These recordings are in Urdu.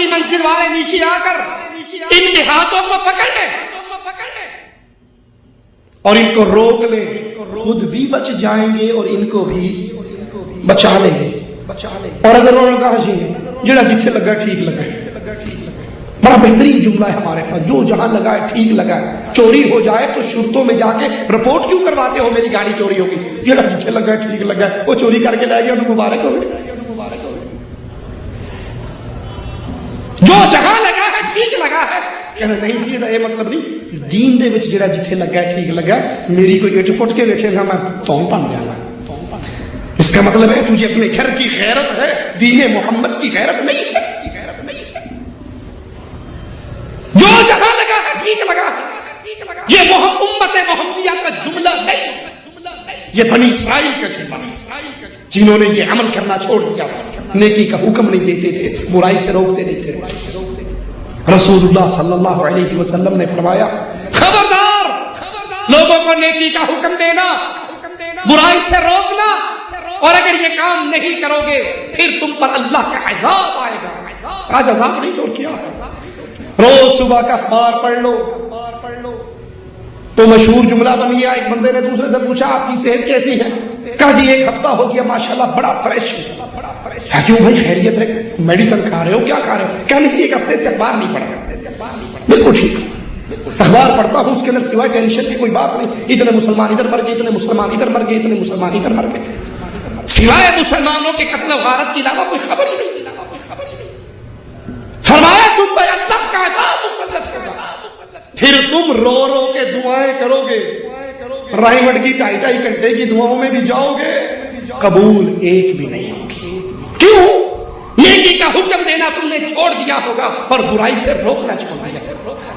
آخری منزل والے نیچے آ کر ان کے ہاتھوں کو پکڑ لیں اور ان کو روک لیں، خود بھی بچ جائیں گے اور ان کو بھی بچا لیں گے۔ اور اگر انہوں نے کہا جی جڑا جتھے لگا ٹھیک لگا، بڑا بہترین جملہ ہے ہمارے پاس، جو جہاں لگا ہے ٹھیک لگا ہے، چوری ہو جائے تو شرطوں میں جا کے رپورٹ کیوں کرواتے ہو میری گاڑی چوری ہوگی، جڑا جتھے لگا ہے ٹھیک لگا ہے، وہ چوری کر کے لے گیا انہوں مبارک ہو گئے۔ جو جہاں لگا ہے ٹھیک لگا ہے، کہنا نہیں جی یہ مطلب نہیں، دین دے وچ جڑا جتھے لگا ہے ٹھیک لگا ہے، میری کوئی اٹھ پٹ کے بیٹھے گا میں تون بن جانا، اس کا مطلب ہے تجھے اپنے گھر کی غیرت ہے، دین محمد کی غیرت نہیں ہے۔ جو جہاں لگا ہے ٹھیک لگا ہے، یہ امت محمدیہ کا جملہ نہیں، یہ بنی اسرائیل کا جملہ، جنہوں نے یہ عمل کرنا چھوڑ دیا، نیکی کا حکم نہیں دیتے تھے، برائی سے روکتے نہیں تھے۔ رسول اللہ صلی اللہ علیہ وسلم نے فرمایا خبردار لوگوں کو نیکی کا حکم دینا، برائی سے روکنا، اور اگر یہ کام نہیں کرو گے پھر تم پر اللہ کا عذاب آئے گا۔ آج عذاب نہیں تو کیا ہے؟ روز صبح کا اخبار پڑھ لو تو مشہور جملہ بن گیا، ایک بندے نے دوسرے سے پوچھا آپ کی صحت کیسی ہے؟ کہا جی ایک ہفتہ ہو گیا ماشاءاللہ بڑا فریش ہے۔ کیوں بھائی خیریت ہے؟ میڈیسن کھا رہے ہو؟ کیا کھا رہے ہو؟ کہا نہیں ایک ہفتے سے اخبار نہیں پڑھا۔ بالکل ٹھیک، اخبار پڑھتا ہوں اس کے اندر سوائے ٹینشن کی کوئی بات نہیں، اتنے مسلمان ادھر مر گئے، اتنے مسلمان ادھر مر گئے، اتنے مسلمان ادھر مر گئے، سوائے مسلمانوں کے قتل و غارت کے علاوہ کوئی خبر ہی نہیں۔ فرمایا تم پر اللہ کا عذاب مسلط ہوگا، پھر تم رو رو کے دعائیں کرو گے، رحمت کی 2.5 گھنٹے کی دعاؤں میں بھی جاؤ گے، قبول ایک بھی نہیں ہوگی۔ کیوں؟ نیکی کا حکم دینا تم نے چھوڑ دیا ہوگا اور برائی سے روکنا چھوڑ دیا ہوگا۔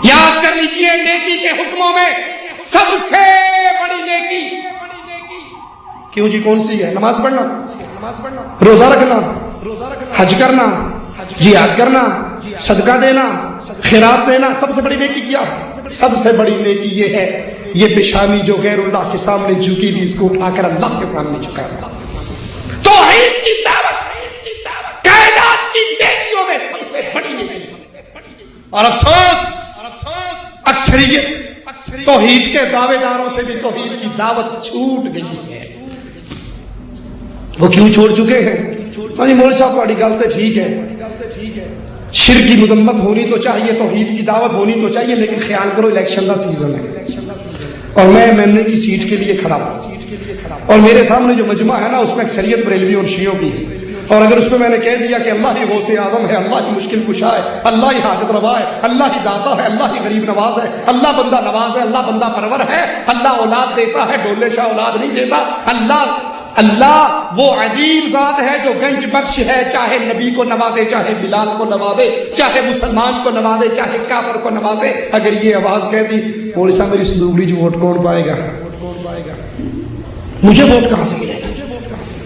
یاد کر لیجئے نیکی کے حکموں میں سب سے بڑی نیکی کیوں جی کون سی ہے؟ نماز پڑھنا، روزہ رکھنا، حج کرنا، جہاد کرنا، صدقہ دینا، خیرات دینا۔ سب سے بڑی نیکی کیا؟ سب سے بڑی نیکی یہ ہے یہ پیشانی جو غیر اللہ کے سامنے جھکی بھی اس کو اٹھا کر اللہ کے سامنے جھکا۔ توحید کی دعوت کائنات کی نیکیوں میں سب سے بڑی نیکی۔ اور افسوس اکثریت توحید کے دعوے داروں سے بھی توحید کی دعوت چھوٹ گئی ہے۔ وہ کیوں چھوڑ چکے ہیں؟ مول صاحب تھوڑی گل تو ٹھیک ہے، شرک کی مذمت ہونی تو چاہیے، توحید کی دعوت ہونی تو چاہیے، لیکن خیال کرو الیکشن کا سیزن ہے اور میں نے کی سیٹ کے لیے کھڑا ہوں اور میرے سامنے جو مجمع ہے نا اس میں اکثریت بریلوی اور شیعوں کی ہے، اور اگر اس میں میں نے کہہ دیا کہ اللہ ہی غوث اعظم ہے، اللہ ہی مشکل کشا ہے، اللہ ہی حاجت روا ہے، اللہ ہی داتا ہے، اللہ ہی غریب نواز ہے، اللہ بندہ نواز ہے، اللہ بندہ پرور ہے، اللہ اولاد دیتا ہے، ڈولے شاہ اولاد نہیں دیتا، اللہ وہ عظیم ذات ہے جو گنج بخش ہے، چاہے نبی کو نوازے، چاہے بلال کو نوازے، چاہے مسلمان کو نوازے، چاہے کافر کو نوازے۔ اگر یہ آواز کہہ دی مولوی صاحب میری صندوقڑی جو ووٹ کون پائے گا، مجھے ووٹ کہاں سے ملے گا؟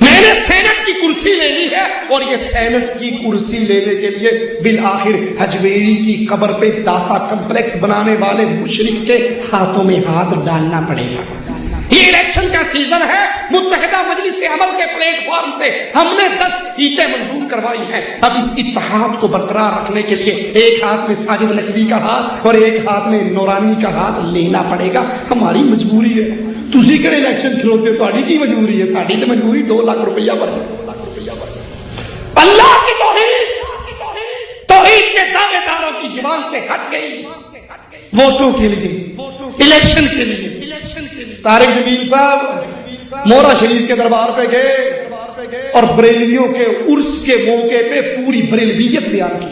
میں نے سینٹ کی کرسی لے لی ہے اور یہ سینٹ کی کرسی لینے کے لیے بالآخر حجویری کی قبر پہ داتا کمپلیکس بنانے والے مشرک کے ہاتھوں میں ہاتھ ڈالنا پڑے گا۔ یہ الیکشن کا سیزن ہے، متحدہ مجلس عمل کے پلیٹ فارم سے ہم نے 10 سیٹیں منظور کروائی ہیں۔ اب اس اتحاد کو برقرار رکھنے کے لیے ایک ہاتھ میں ساجد نقوی کا ہاتھ اور ایک ہاتھ میں نورانی کا ہاتھ لینا پڑے گا، ہماری مجبوری ہے۔ تسی کہڑے الیکشن کھلوتے ہو، تہاڈی کی مجبوری ہے؟ ساڈی تے مجبوری 2 لاکھ روپیہ پر اللہ کی توحید کے دعوے داروں کی زبان سے ہٹ گئی، ووٹوں کے لیے، الیکشن کے لیے۔ طارق جمیل صاحب مورا شریف کے دربار پہ گئے اور بریلویوں کے عرس کے موقع پہ پوری بریلویت بیان کی،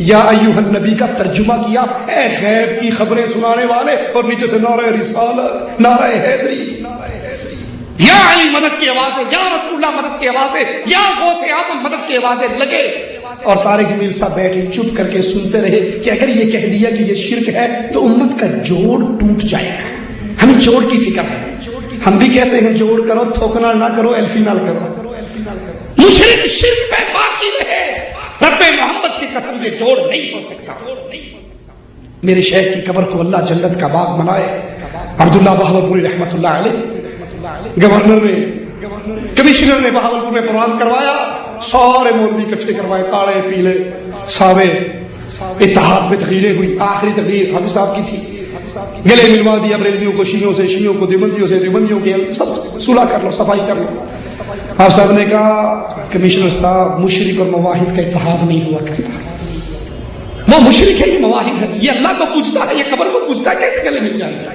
یا ایوہ النبی کا ترجمہ کیا، اے غیب کی خبریں سنانے والے، اور نیچے سے نعرہ رسالت، نعرہ حیدری، یا علی مدد کی آوازیں، یا رسول اللہ مدد کی آوازیں، یا غوث اعظم مدد کی آوازیں لگے۔ اور طارق جمیل صاحب بیٹھے چپ کر کے سنتے رہے کہ اگر یہ کہہ دیا کہ یہ شرک ہے تو امت کا جوڑ ٹوٹ جائے گا، ہمیں جوڑ کی فکر ہے۔ ہم بھی کہتے ہیں جوڑ کرو، تھوکنا نہ کرو، ایلفی نہ کرو۔ مشرک شرک پہ باقی رہے، رب محمد کی قسم یہ جوڑ نہیں ہو سکتا۔ میرے شیخ کی قبر کو اللہ جنت کا باغ بنائے۔ عبداللہ بہاولپوری رحمۃ اللہ علیہ گورنر نے، کمشنر نے بہاولپور میں پروگرام کروایا، سارے مولوی اکٹھے کروائے، کاڑے پیلے ساوے، اتحاد میں تقریریں ہوئی، آخری تقریر حافظ صاحب کی تھی، گلے ملوا دیا بریلویوں کو شیعوں سے، شیعوں کو دیوبندیوں سے، دیوبندیوں کے سب صلح کر لو، صفائی کر لو۔ آپ صاحب نے کہا کمشنر صاحب مشرک اور مواحد کا اتحاد نہیں ہوا کرتا، وہ مشرک ہے، یہ مواحد ہے، یہ اللہ کو پوچھتا ہے، یہ قبر کو پوچھتا ہے، کیسے گلے مل جائے گا؟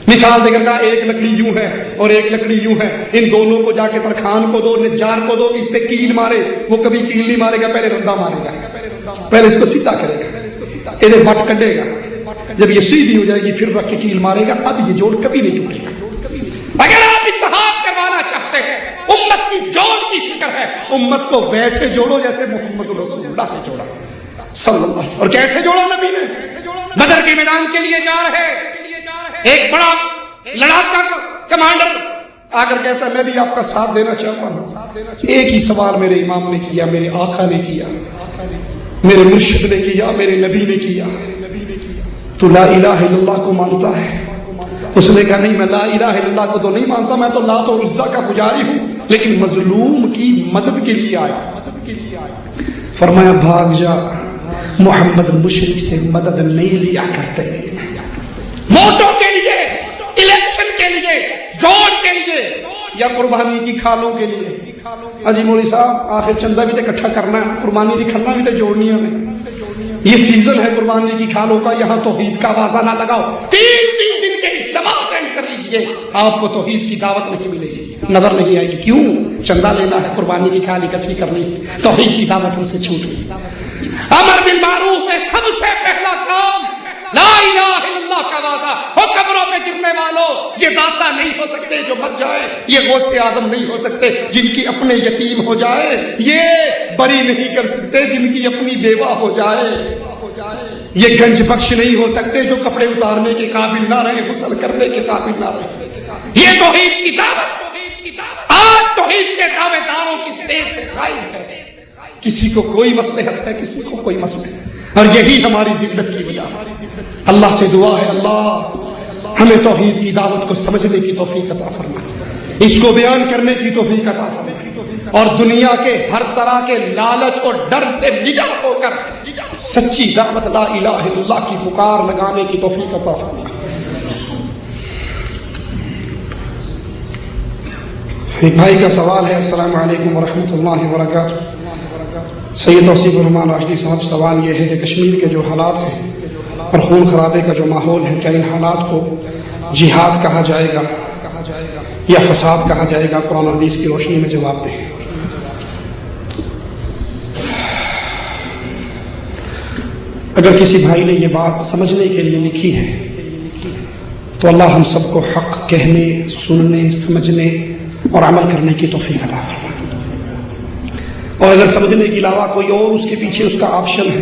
مثال دے کر کہا ایک لکڑی یوں ہے اور ایک لکڑی یوں ہے، ان دونوں کو جا کے ترخان کو دو، نجار کو دو کہ اس پہ کیل مارے، وہ کبھی کیل نہیں مارے گا، پہلے رندہ مارے گا، پہلے اس کو سیدھا کرے گا، ادھر بٹ کڈے گا، جب یہ سیدھی ہو جائے گی پھر رکھ کے کیل مارے گا، اب یہ جوڑ کبھی نہیں ٹوٹے گا۔ اگر آپ اتحاد کروانا چاہتے ہیں، امت کی جوڑ کی فکر ہے، امت کو ویسے جوڑو جیسے محمد رسول اللہ نے جوڑا صلی اللہ علیہ وسلم۔ اور کیسے جوڑا نبی نے؟ بدر کے میدان کے لیے جا رہے، ایک بڑا لڑاکا کمانڈر آ کر کہتا ہے میں بھی آپ کا ساتھ دینا چاہتا ہوں۔ ایک ہی سوال میرے امام نے کیا، میرے آقا نے کیا، میرے مرشد نے کیا، میرے نبی نے کیا، تو لا الہ الا اللہ کو مانتا ہے؟ اس نے کہا نہیں، میں لا الہ الا اللہ کو تو نہیں مانتا، میں تو لات و عزا کا پجاری ہوں، لیکن مظلوم کی مدد کے لیے آیا۔ فرمایا بھاگ جا، محمد مشرک سے مدد نہیں لیا کرتے، ووٹوں کے لیے، الیکشن کے لیے، جوڑ کے لیے یا قربانی کی کھالوں کے لیے۔ اجی مولوی صاحب آخر چندہ بھی تو اکٹھا کرنا ہے، قربانی کی کھانا بھی تو جوڑنی ہے، یہ سیزن ہے قربانی کی کھالوں کا، یہاں توحید کا آوازہ نہ لگاؤ، تین دن کے اجتماع اٹینڈ کر لیجئے، آپ کو توحید کی دعوت نہیں ملے گی، نظر نہیں آئے گی۔ کیوں؟ چندہ لینا ہے، قربانی کی کھال اکٹھی کرنی ہے، توحید کی دعوت ہم سے چھوٹ گئی۔ امر بالمعروف میں سب سے پہلا کام لا الہ الا اللہ کا وعدہ ہو۔ قبروں پہ گرنے والوں، یہ داتا نہیں ہو سکتے جو مر جائے، یہ غوث آدم نہیں ہو سکتے جن کی اپنے یتیم ہو جائے، یہ بری نہیں کر سکتے جن کی اپنی بیوہ ہو جائے، یہ گنج بخش نہیں ہو سکتے جو کپڑے اتارنے کے قابل نہ رہے، غسل کرنے کے قابل نہ رہے۔ یہ توحید کی دعوت آج توحید کے دعوے داروں کی سٹیج سے غائب ہے۔ کسی کو کوئی مصلحت ہے، کسی کو کوئی مصلحت، اور یہی ہماری ذلت کی وجہ ہے۔ اللہ سے دعا ہے اللہ ہمیں توحید کی دعوت کو سمجھنے کی توفیق عطا فرمائے، اس کو بیان کرنے کی توفیق عطا فرمائے، اور دنیا کے ہر طرح کے لالچ اور ڈر سے نڈر ہو کر سچی دعوت لا الہ الا اللہ کی پکار لگانے کی توفیق عطا فرمائے۔ ایک بھائی کا سوال ہے، السلام علیکم ورحمۃ اللہ وبرکاتہ۔ سید توصیف الرحمان راشدی صاحب، سوال یہ ہے کہ کشمیر کے جو حالات ہیں اور خون خرابے کا جو ماحول ہے، کیا ان حالات کو جہاد کہا جائے گا یا فساد کہا جائے گا؟ قرآن و حدیث کی روشنی میں جواب دیں۔ اگر کسی بھائی نے یہ بات سمجھنے کے لیے لکھی ہے تو اللہ ہم سب کو حق کہنے، سننے، سمجھنے اور عمل کرنے کی توفیق عطا فرمائے، اور اگر سمجھنے کے علاوہ کوئی اور اس کے پیچھے اس کا آپشن ہے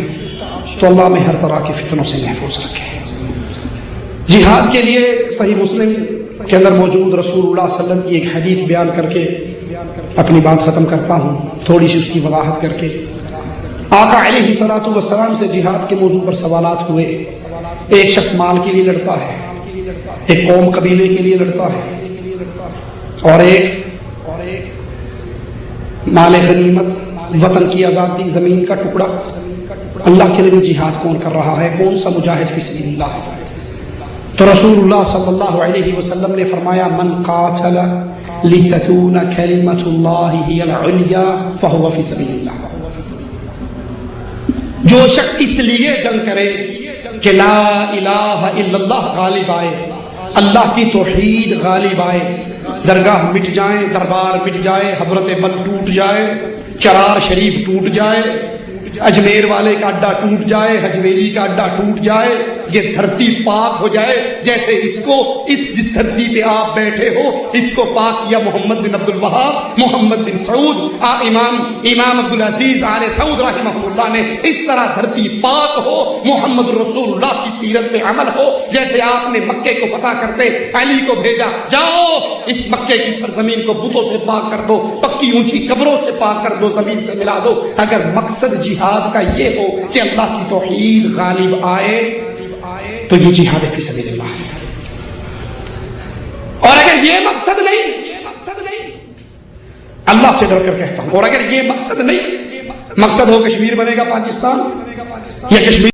تو اللہ میں ہر طرح کے فتنوں سے محفوظ رکھے۔ جہاد کے لیے صحیح مسلم کے اندر موجود رسول اللہ صلی اللہ علیہ وسلم کی ایک حدیث بیان کر کے اپنی بات ختم کرتا ہوں، تھوڑی سی اس کی وضاحت کر کے۔ آقا علیہ الصلوۃ والسلام سے جہاد کے موضوع پر سوالات ہوئے۔ ایک شخص مال کے لیے لڑتا ہے، ایک قوم قبیلے کے لیے لڑتا ہے، اور ایک مال غنیمت، وطن کی آزادی، زمین کا ٹکڑا۔ اللہ کے لیے جہاد کون کر رہا ہے؟ کون سا مجاہد فی سبیل اللہ ہے؟ تو رسول اللہ صلی اللہ علیہ وسلم نے فرمایا من قاتل لتکون کلمۃ اللہ ہی العلیا فہو فی سبیل اللہ۔ جو شخص اس لیے جنگ کرے کہ لا الہ الا اللہ غالب آئے، اللہ کی توحید غالب آئے، درگاہ مٹ جائیں، دربار مٹ جائے، حضرت بل ٹوٹ جائے، چرار شریف ٹوٹ جائے، اجمیر والے کا اڈا ٹوٹ جائے، حجویری کا اڈا ٹوٹ جائے، یہ دھرتی پاک ہو جائے، جیسے جس دھرتی پہ آپ بیٹھے ہو اس کو پاک کیا محمد بن عبد الوہاب، محمد بن سعود، امام عبدالعزیز آل سعود رحمہ اللہ نے، اس طرح دھرتی پاک ہو، محمد رسول اللہ کی سیرت پہ عمل ہو، جیسے آپ نے مکے کو فتح کرتے علی کو بھیجا، جاؤ اس مکے کی سرزمین کو بتوں سے پاک کر دو، پکی اونچی قبروں سے پاک کر دو، زمین سے ملا دو۔ اگر مقصد جہاد کا یہ ہو کہ اللہ کی توحید غالب آئے تو یہ جہاد فی سبیل اللہ ہے، اور اگر یہ مقصد نہیں اللہ سے ڈر کر کہتا ہوں. اور اگر یہ مقصد نہیں، مقصد ہو کشمیر بنے گا پاکستان یا کشمیر